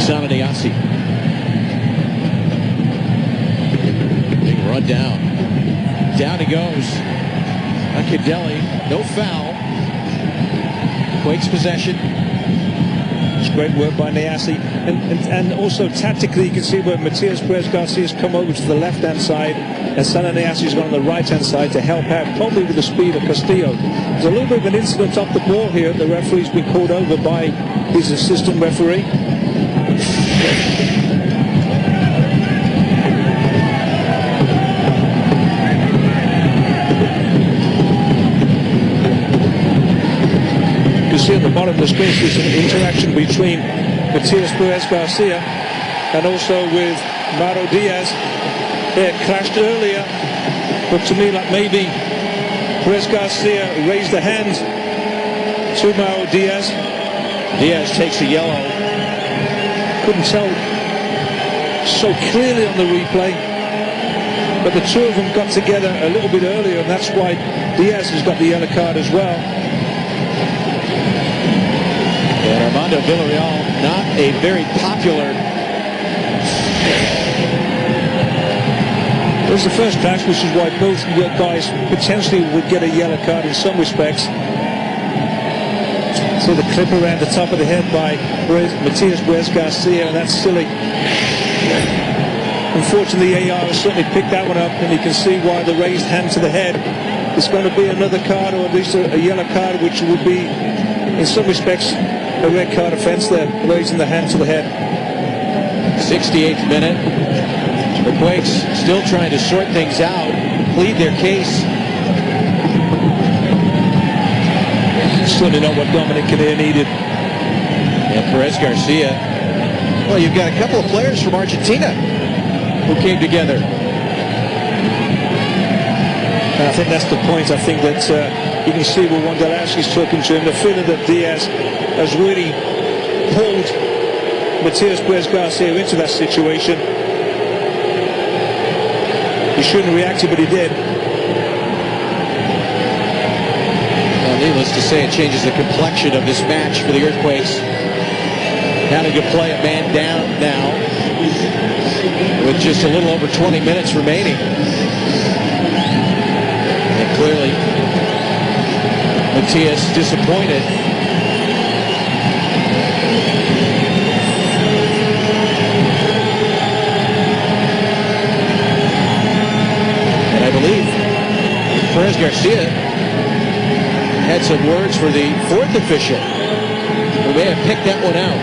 Sananiasi. Big run down. Down he goes. Akindele, no foul. Quakes possession. It's great work by Niasse. And also tactically, you can see where Matias Perez-Garcia has come over to the left-hand side, and Sananiasi has gone on the right-hand side to help out, probably with the speed of Castillo. There's a little bit of an incident off the ball here. The referee's been called over by his assistant referee. See at the bottom of the screen there's an interaction between Matias Perez-Garcia and also with Mauro Diaz. They had clashed earlier, but to me, like maybe Perez-Garcia raised a hand to Mauro Diaz. Diaz takes a yellow. Couldn't tell so clearly on the replay, but the two of them got together a little bit earlier, and that's why Diaz has got the yellow card as well. And Armando Villarreal, not a very popular. It was the first clash, which is why both guys potentially would get a yellow card in some respects. So the clip around the top of the head by Matias Perez-Garcia, and that's silly. Unfortunately, AR has certainly picked that one up, and you can see why the raised hand to the head. It's going to be another card, or at least a yellow card, which would be, in some respects, a red card offence there, raising the hand to the head. 68th minute. The Quakes still trying to sort things out, plead their case. Certainly not what Dominic Kinnear needed. And Perez-Garcia. Well, you've got a couple of players from Argentina who came together. And I think that's the point. I think that you can see where Wondolowski's talking to him. The feeling that Diaz has really pulled Matias Perez-Garcia into that situation. He shouldn't have reacted, but he did. Well, needless to say, it changes the complexion of this match for the Earthquakes. Having to play a man down now with just a little over 20 minutes remaining. And clearly, Matias disappointed. And I believe Perez-Garcia had some words for the fourth official, who may have picked that one out.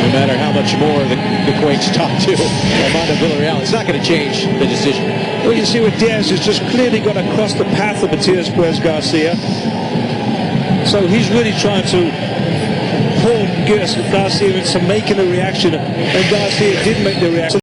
No matter how much more the Quakes talk to Armando Villarreal, it's not going to change the decision. Well, you see what Diaz has just clearly got across the path of Matias Perez-Garcia. So he's really trying to pull Garcia into making a reaction, and Garcia did make the reaction.